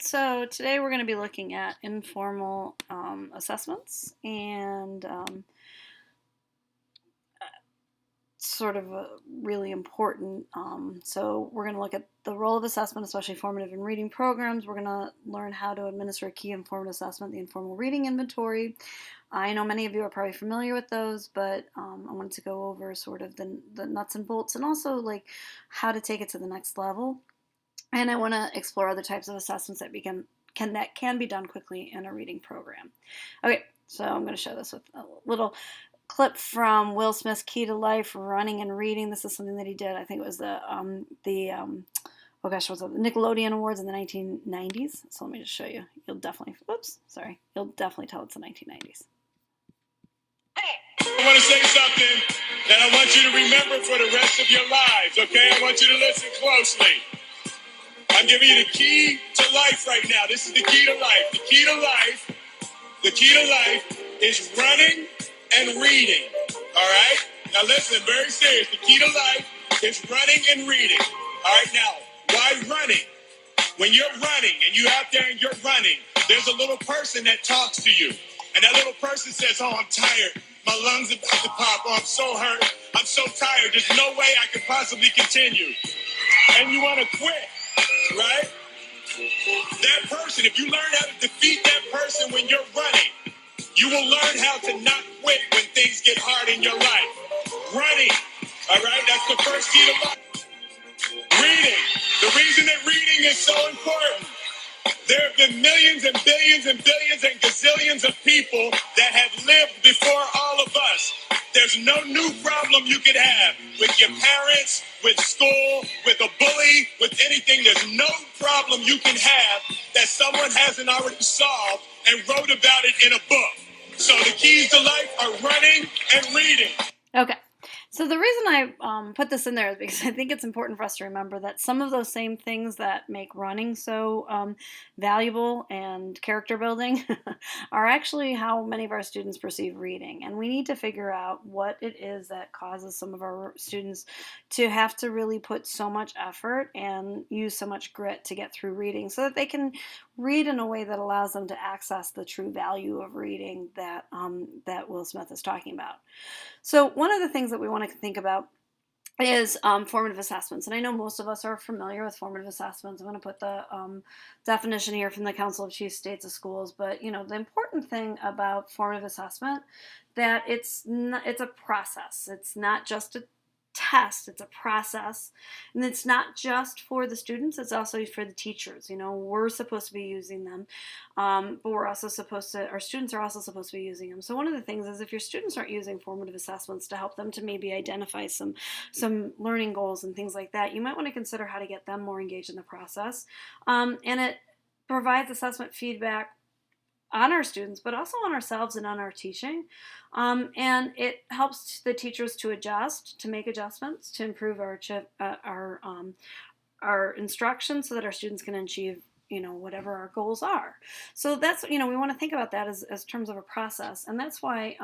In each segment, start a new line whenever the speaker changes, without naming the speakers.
So today we're going to be looking at informal assessments and sort of really important. So we're going to look at the role of assessment, especially formative and reading programs. We're going to learn how to administer a key informative assessment, the informal reading inventory. I know many of you are probably familiar with those, but I wanted to go over sort of the nuts and bolts and also like how to take it to the next level. And I want to explore other types of assessments that can be done quickly in a reading program. Okay, so I'm going to show this with a little clip from Will Smith's Key to Life, Running and Reading. This is something that he did. I think it was the Nickelodeon Awards in the 1990s. So let me just show you. You'll definitely tell it's the 1990s.
I want to say something that I want you to remember for the rest of your lives, okay? I want you to listen closely. I'm giving you the key to life right now. This is the key to life. The key to life is running and reading. All right? Now listen, very serious. The key to life is running and reading. All right, now, why running? When you're running and you're out there and you're running, there's a little person that talks to you. And that little person says, oh, I'm tired. My lungs are about to pop. Oh, I'm so hurt. I'm so tired. There's no way I could possibly continue. And you want to quit, right? That person, if you learn how to defeat that person when you're running, you will learn how to not quit when things get hard in your life. Running, all right? That's the first key to life. Reading. The reason that reading is so important. There have been millions and billions and billions and gazillions of people that have lived before all of us. There's no new problem you could have with your parents, with school, with a bully, with anything. There's no problem you can have that someone hasn't already solved and wrote about it in a book. So the keys to life are running and reading.
Okay. So the reason I put this in there is because I think it's important for us to remember that some of those same things that make running so valuable and character building are actually how many of our students perceive reading. And we need to figure out what it is that causes some of our students to have to really put so much effort and use so much grit to get through reading so that they can read in a way that allows them to access the true value of reading that Will Smith is talking about. So one of the things that we want to think about is formative assessments. And I know most of us are familiar with formative assessments. I'm going to put the definition here from the Council of Chief States of Schools. But, the important thing about formative assessment, that it's a process. It's not just a test, it's a process, and it's not just for the students, it's also for the teachers. We're supposed to be using them, but our students are also supposed to be using them. So one of the things is, if your students aren't using formative assessments to help them to maybe identify some learning goals and things like that, you might want to consider how to get them more engaged in the process. And it provides assessment feedback on our students, but also on ourselves and on our teaching. And it helps the teachers to adjust, to make adjustments, to improve our instruction so that our students can achieve whatever our goals are. So that's, we want to think about that as terms of a process. And that's why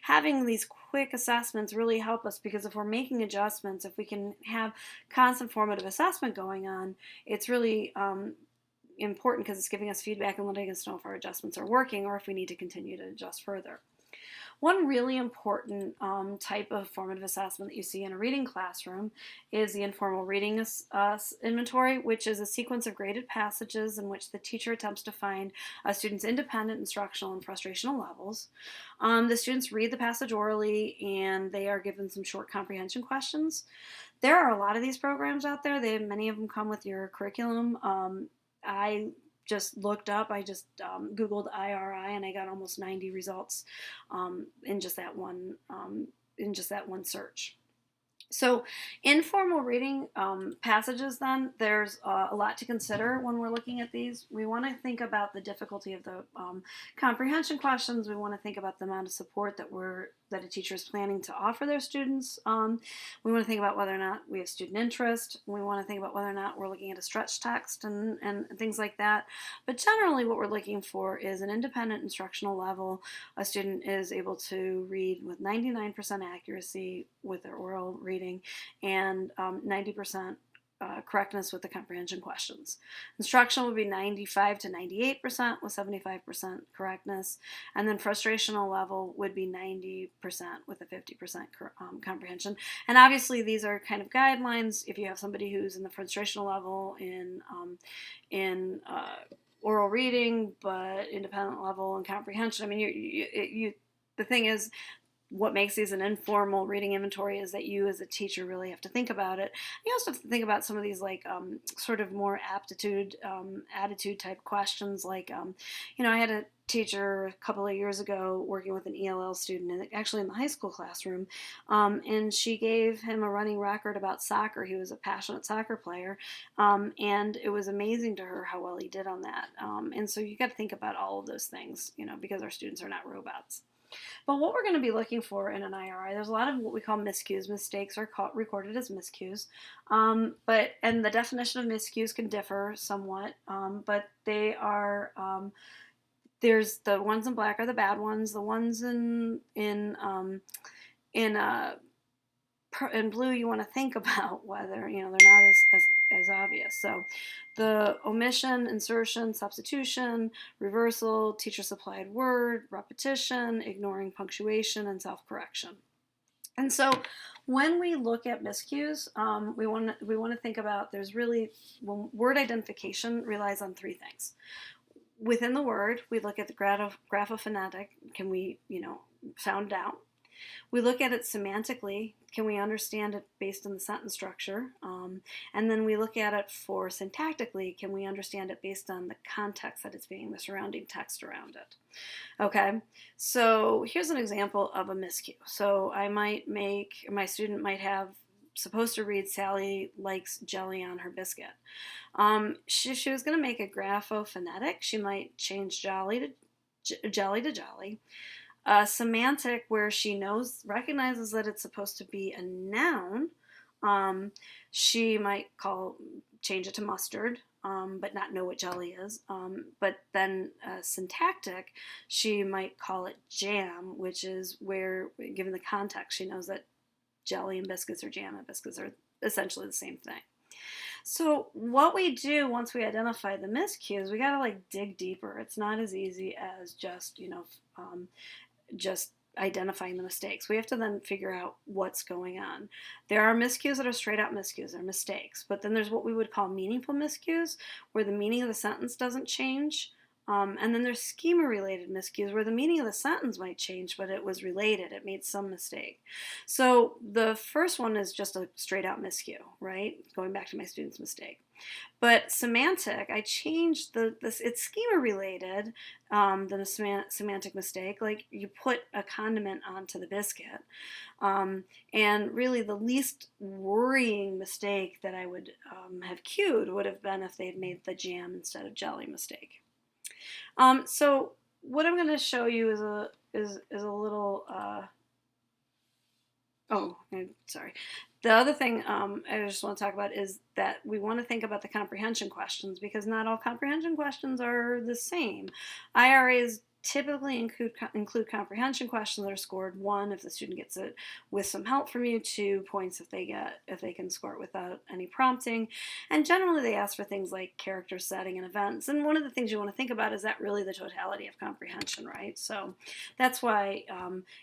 having these quick assessments really help us, because if we're making adjustments, if we can have constant formative assessment going on, it's really important, because it's giving us feedback and letting us know if our adjustments are working or if we need to continue to adjust further. One really important type of formative assessment that you see in a reading classroom is the informal reading inventory, which is a sequence of graded passages in which the teacher attempts to find a student's independent, instructional, and frustrational levels. The students read the passage orally, and they are given some short comprehension questions. There are a lot of these programs out there. Many of them come with your curriculum. I just looked up, Googled IRI, and I got almost 90 results in just that one search. So informal reading passages, then, there's a lot to consider when we're looking at these. We want to think about the difficulty of the comprehension questions. We want to think about the amount of support that a teacher is planning to offer their students. We want to think about whether or not we have student interest. We want to think about whether or not we're looking at a stretch text and things like that. But generally what we're looking for is an independent instructional level. A student is able to read with 99% accuracy with their oral reading and 90% correctness with the comprehension questions. Instructional would be 95 to 98% with 75% correctness, and then frustrational level would be 90% with a 50% comprehension. And obviously, these are kind of guidelines. If you have somebody who's in the frustrational level in oral reading, but independent level in comprehension, I mean, the thing is, what makes these an informal reading inventory is that you as a teacher really have to think about it. You also have to think about some of these like sort of more aptitude, attitude type questions. Like, I had a teacher a couple of years ago working with an ELL student, actually in the high school classroom, and she gave him a running record about soccer. He was a passionate soccer player, and it was amazing to her how well he did on that. And so you got to think about all of those things, because our students are not robots. But what we're going to be looking for in an IRI, there's a lot of what we call miscues. Mistakes are recorded as miscues. And the definition of miscues can differ somewhat, but they are, there's the ones in black are the bad ones. The ones in blue, you want to think about whether, they're not as obvious. So the omission, insertion, substitution, reversal, teacher supplied word, repetition, ignoring punctuation, and self-correction. And so when we look at miscues, we want to think about word identification relies on three things. Within the word, we look at the graphophonetic. Can we, sound out? We look at it semantically. Can we understand it based on the sentence structure? And then we look at it for syntactically. Can we understand it based on the context that it's being, the surrounding text around it? Okay, so here's an example of a miscue. So my student might have supposed to read Sally likes jelly on her biscuit. She was going to make a graphophonetic. She might change jelly to jolly. Semantic, where she recognizes that it's supposed to be a noun. She might change it to mustard, but not know what jelly is. But then syntactic, she might call it jam, which is where, given the context, she knows that jelly and biscuits or jam and biscuits are essentially the same thing. So what we do once we identify the miscues, we got to dig deeper. It's not as easy as just identifying the mistakes. We have to then figure out what's going on. There are miscues that are straight out miscues, they're mistakes. But then there's what we would call meaningful miscues, where the meaning of the sentence doesn't change. And then there's schema-related miscues, where the meaning of the sentence might change, but it was related. It made some mistake. So the first one is just a straight-out miscue, right? Going back to my student's mistake. But semantic, I changed it's schema-related, the semantic mistake. Like you put a condiment onto the biscuit. And really the least worrying mistake that I would have cued would have been if they'd made the jam instead of jelly mistake. So what I'm going to show you is a little. Sorry. The other thing I just want to talk about is that we want to think about the comprehension questions, because not all comprehension questions are the same. IRAs typically include comprehension questions that are scored 1 if the student gets it with some help from you, 2 points if they can score it without any prompting, and generally they ask for things like character, setting, and events. And one of the things you want to think about is that really the totality of comprehension, right? So that's why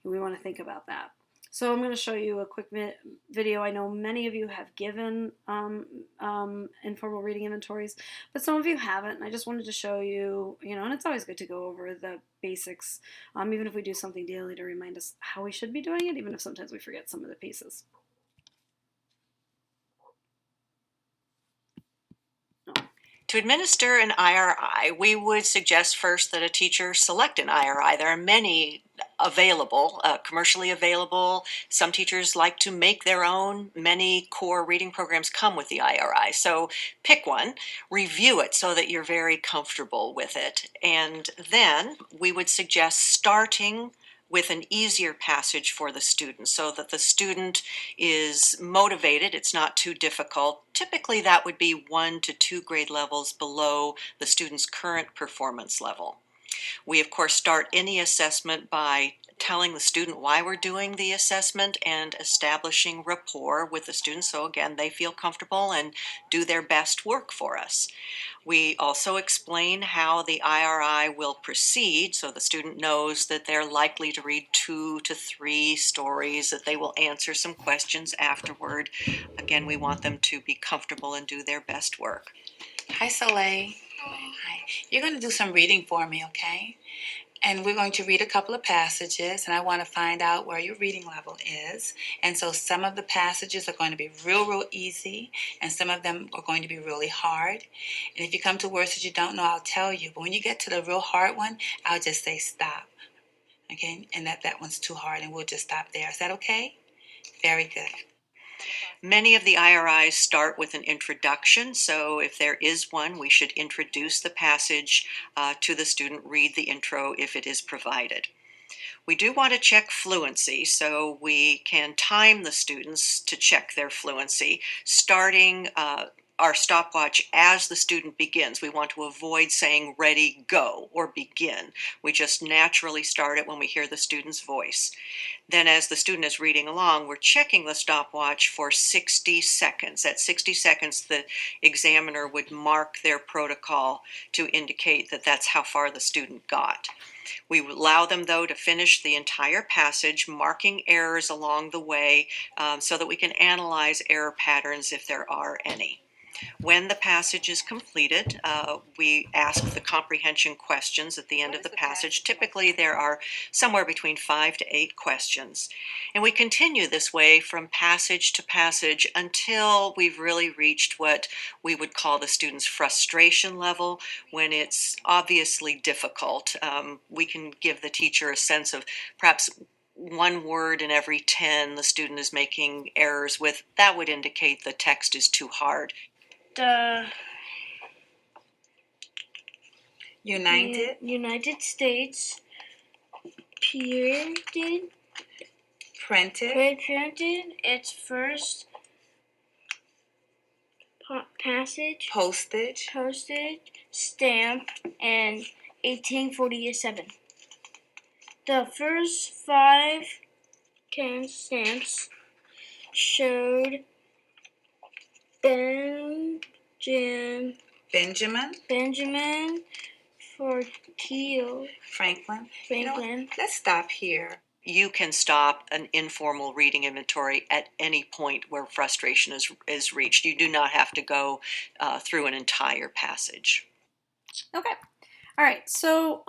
we want to think about that. So I'm going to show you a quick video. I know many of you have given informal reading inventories, but some of you haven't, and I just wanted to show you, and it's always good to go over the basics, even if we do something daily to remind us how we should be doing it, even if sometimes we forget some of the pieces.
To administer an IRI, we would suggest first that a teacher select an IRI. There are many available, commercially available. Some teachers like to make their own. Many core reading programs come with the IRI. So pick one, review it so that you're very comfortable with it. And then we would suggest starting with an easier passage for the student so that the student is motivated, it's not too difficult. Typically that would be 1 to 2 grade levels below the student's current performance level. We, of course, start any assessment by telling the student why we're doing the assessment and establishing rapport with the student so, again, they feel comfortable and do their best work for us. We also explain how the IRI will proceed so the student knows that they're likely to read 2 to 3 stories, that they will answer some questions afterward. Again, we want them to be comfortable and do their best work.
Hi, Soleil. Hi. You're going to do some reading for me, okay? And we're going to read a couple of passages, and I want to find out where your reading level is. And so some of the passages are going to be real easy, and some of them are going to be really hard. And if you come to words that you don't know, I'll tell you. But when you get to the real hard one, I'll just say stop, okay? And that one's too hard, and we'll just stop there. Is that okay? Very good.
Many of the IRIs start with an introduction, so if there is one, we should introduce the passage to the student, read the intro if it is provided. We do want to check fluency, so we can time the students to check their fluency, starting our stopwatch as the student begins. We want to avoid saying ready, go, or begin. We just naturally start it when we hear the student's voice. Then as the student is reading along, we're checking the stopwatch for 60 seconds. At 60 seconds, the examiner would mark their protocol to indicate that that's how far the student got. We allow them, though, to finish the entire passage, marking errors along the way so that we can analyze error patterns if there are any. When the passage is completed, we ask the comprehension questions at the end of the passage. Typically, there are somewhere between 5 to 8 questions. And we continue this way from passage to passage until we've really reached what we would call the student's frustration level, when it's obviously difficult. We can give the teacher a sense of perhaps 1 word in every 10 the student is making errors with. That would indicate the text is too hard.
The
United
States printed its first passage
postage
stamp in 1847. The first 5 can stamps showed Benjamin
Franklin.
Franklin.
Let's stop here.
You can stop an informal reading inventory at any point where frustration is reached. You do not have to go through an entire passage.
Okay. All right. So,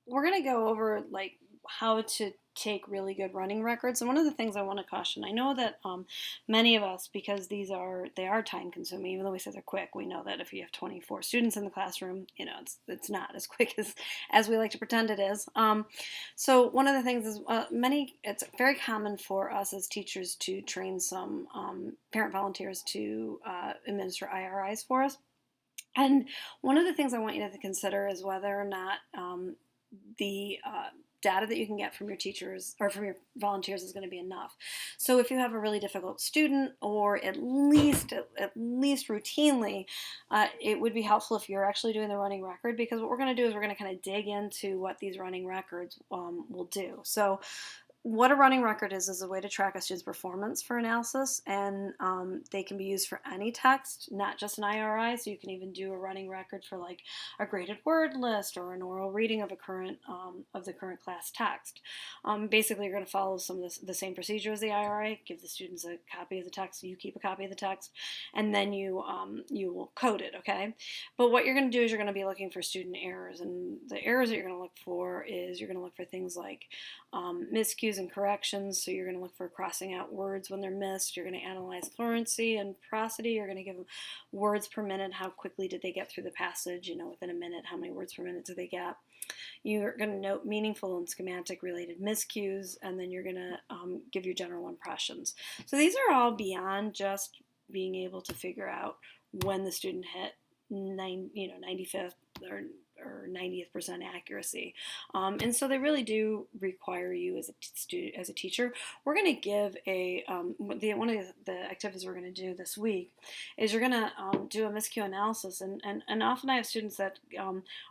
we're going to go over like how to take really good running records. And one of the things I want to caution, I know that many of us, because they are time consuming, even though we say they're quick, we know that if you have 24 students in the classroom, it's not as quick as we like to pretend it is. So one of the things is it's very common for us as teachers to train some parent volunteers to administer IRIs for us. And one of the things I want you to consider is whether or not the data that you can get from your teachers or from your volunteers is going to be enough. So if you have a really difficult student, or at least routinely, it would be helpful if you're actually doing the running record, because what we're going to do is we're going to kind of dig into what these running records will do. So what a running record is a way to track a student's performance for analysis, and they can be used for any text, not just an IRI. So you can even do a running record for like a graded word list or an oral reading of the current class text. Basically, you're going to follow some of the same procedure as the IRI. Give the students a copy of the text. You keep a copy of the text, and then you will code it. Okay, but what you're going to do is you're going to be looking for student errors, and the errors that you're going to look for is you're going to look for things like miscues and corrections. So you're going to look for crossing out words when they're missed. You're going to analyze fluency and prosody. You're going to give them words per minute. How quickly did they get through the passage? Within a minute, how many words per minute did they get? You're going to note meaningful and schematic related miscues, and then you're going to give your general impressions. So these are all beyond just being able to figure out when the student hit 95th or 90th percent accuracy. And so they really do require you as a student, as a teacher. We're going to give one of the activities we're going to do this week is you're going to do a miscue analysis. And often I have students that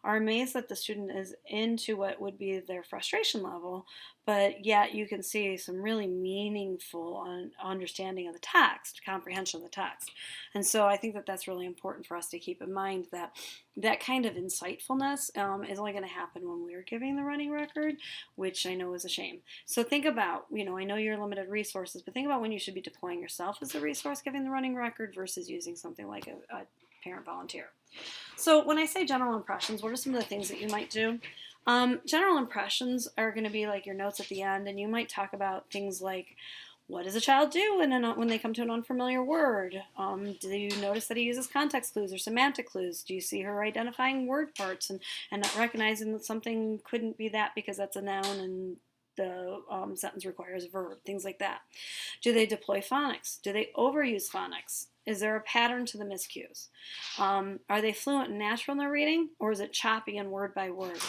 are amazed that the student is into what would be their frustration level, but yet you can see some really meaningful understanding of the text, comprehension of the text. And so I think that that's really important for us to keep in mind, that that kind of insightfulness is only going to happen when we're giving the running record, which I know is a shame. So think about, I know you're limited resources, but think about when you should be deploying yourself as a resource giving the running record versus using something like a parent volunteer. So when I say general impressions, what are some of the things that you might do? General impressions are going to be like your notes at the end, and you might talk about things like, what does a child do when they come to an unfamiliar word? Do you notice that he uses context clues or semantic clues? Do you see her identifying word parts and not recognizing that something couldn't be that because that's a noun and the sentence requires a verb? Things like that. Do they deploy phonics? Do they overuse phonics? Is there a pattern to the miscues? Are they fluent and natural in their reading, or is it choppy and word by word?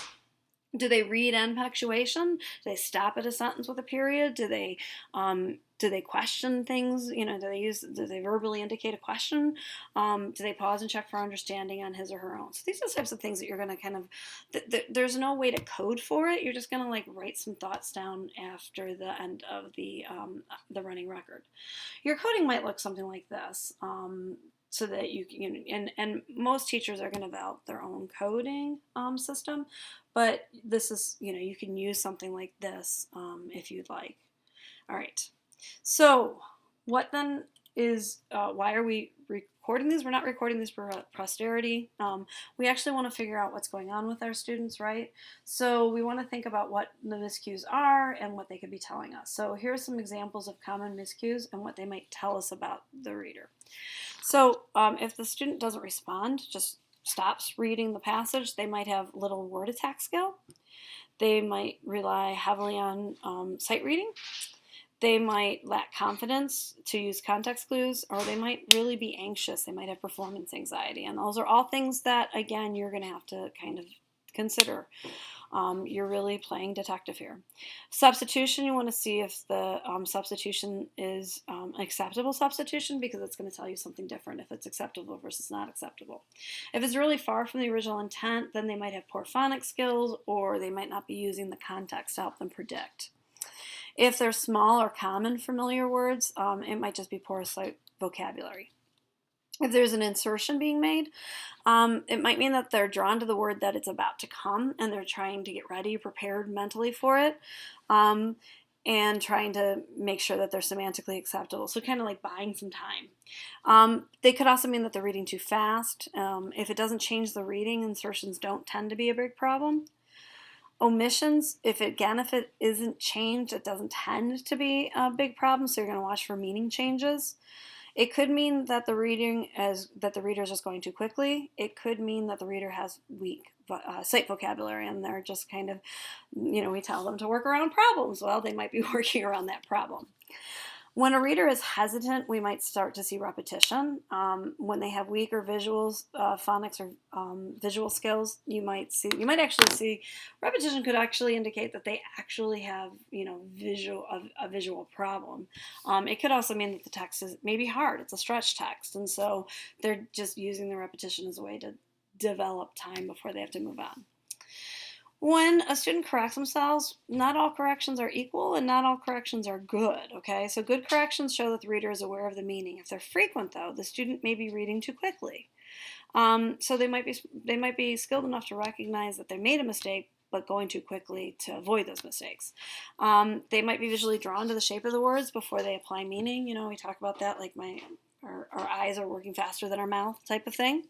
Do they read and punctuation? Do they stop at a sentence with a period? Do they question things? Do they verbally indicate a question? Do they pause and check for understanding on his or her own? So these are the types of things that you're going to kind of, there's no way to code for it. You're just going to like write some thoughts down after the end of the running record. Your coding might look something like this. So that you can, and most teachers are going to develop their own coding system, but this is, you can use something like this if you'd like. All right. So what then is, why are we recording these? We're not recording these for posterity. We actually want to figure out what's going on with our students, right? So we want to think about what the miscues are and what they could be telling us. So here are some examples of common miscues and what they might tell us about the reader. So if the student doesn't respond, just stops reading the passage, they might have little word attack skill. They might rely heavily on sight reading. They might lack confidence to use context clues, or they might really be anxious. They might have performance anxiety. And those are all things that, again, you're going to have to kind of consider. You're really playing detective here. Substitution, you want to see if the substitution is an acceptable substitution, because it's going to tell you something different if it's acceptable versus not acceptable. If it's really far from the original intent, then they might have poor phonics skills, or they might not be using the context to help them predict. If they're small or common familiar words, it might just be poor vocabulary. If there's an insertion being made, it might mean that they're drawn to the word that it's about to come, and they're trying to get ready, prepared mentally for it, and trying to make sure that they're semantically acceptable. So kind of like buying some time. They could also mean that they're reading too fast. If it doesn't change the reading, insertions don't tend to be a big problem. Omissions, if it isn't changed, it doesn't tend to be a big problem, so you're going to watch for meaning changes. It could mean that the reader is just going too quickly. It could mean that the reader has weak sight vocabulary, and they're just kind of, we tell them to work around problems. Well, they might be working around that problem. When a reader is hesitant, we might start to see repetition. When they have weaker visuals, phonics or visual skills, you might actually see repetition could actually indicate that they actually have, a visual problem. It could also mean that the text is maybe hard. It's a stretch text, and so they're just using the repetition as a way to develop time before they have to move on. When a student corrects themselves, not all corrections are equal and not all corrections are good, okay? So good corrections show that the reader is aware of the meaning. If they're frequent, though, the student may be reading too quickly. So they might be skilled enough to recognize that they made a mistake, but going too quickly to avoid those mistakes. They might be visually drawn to the shape of the words before they apply meaning. We talk about that, like our eyes are working faster than our mouth type of thing.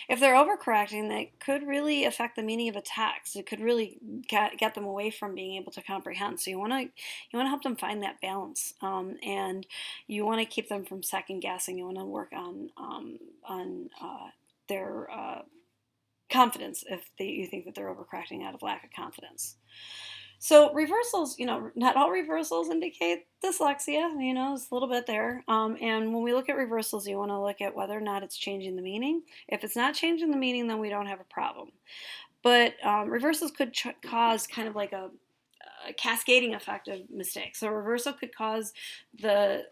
If they're overcorrecting, that could really affect the meaning of a text. It could really get them away from being able to comprehend. So you want to help them find that balance, and you want to keep them from second guessing. You want to work on their confidence if you think that they're overcorrecting out of lack of confidence. So reversals, not all reversals indicate dyslexia, it's a little bit there. And when we look at reversals, you want to look at whether or not it's changing the meaning. If it's not changing the meaning, then we don't have a problem. But reversals could cause kind of like a cascading effect of mistakes. So a reversal could cause the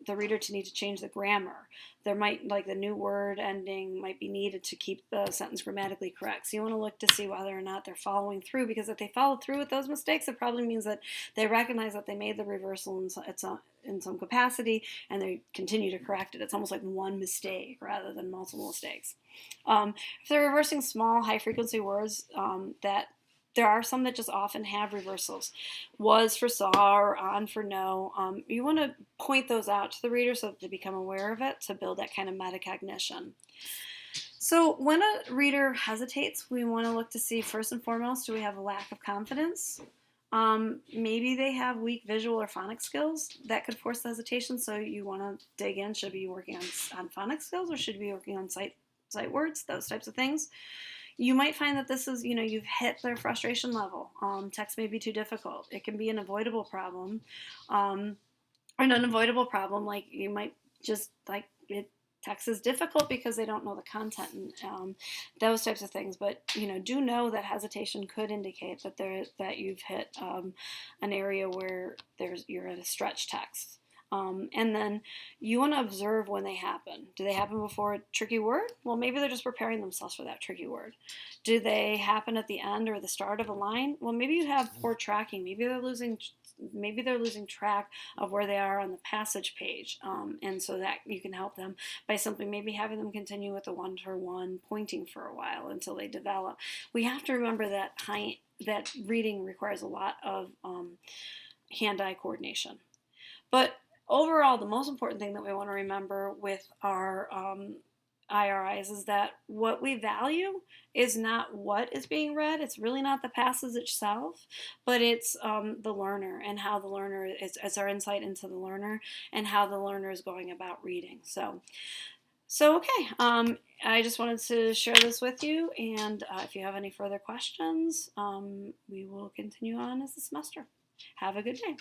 reader to need to change the grammar. There might, like, the new word ending might be needed to keep the sentence grammatically correct. So you want to look to see whether or not they're following through, because if they follow through with those mistakes, it probably means that they recognize that they made the reversal in some capacity, and they continue to correct it. It's almost like one mistake rather than multiple mistakes. If they're reversing small, high-frequency words, that there are some that just often have reversals. Was for saw or on for no. You want to point those out to the reader so that they become aware of it, to build that kind of metacognition. So when a reader hesitates, we want to look to see, first and foremost, do we have a lack of confidence? Maybe they have weak visual or phonics skills that could force the hesitation. So you want to dig in. Should we be working on phonics skills, or should we be working on sight words? Those types of things. You might find that this is, you've hit their frustration level. Text may be too difficult. It can be an avoidable problem, or an unavoidable problem. Like, you might just, like, text is difficult because they don't know the content, and those types of things. But do know that hesitation could indicate that you've hit an area where you're at a stretch text. And then you want to observe when they happen. Do they happen before a tricky word? Well, maybe they're just preparing themselves for that tricky word. Do they happen at the end or the start of a line? Well, maybe you have poor tracking. Maybe they're losing track of where they are on the passage page. And so that you can help them by simply maybe having them continue with the one-to-one pointing for a while until they develop. We have to remember that reading requires a lot of hand-eye coordination. But overall, the most important thing that we want to remember with our IRIs is that what we value is not what is being read. It's really not the passage itself, but it's the learner, and how the learner it's our insight into the learner and how the learner is going about reading. So okay, I just wanted to share this with you, and if you have any further questions, we will continue on as the semester. Have a good day.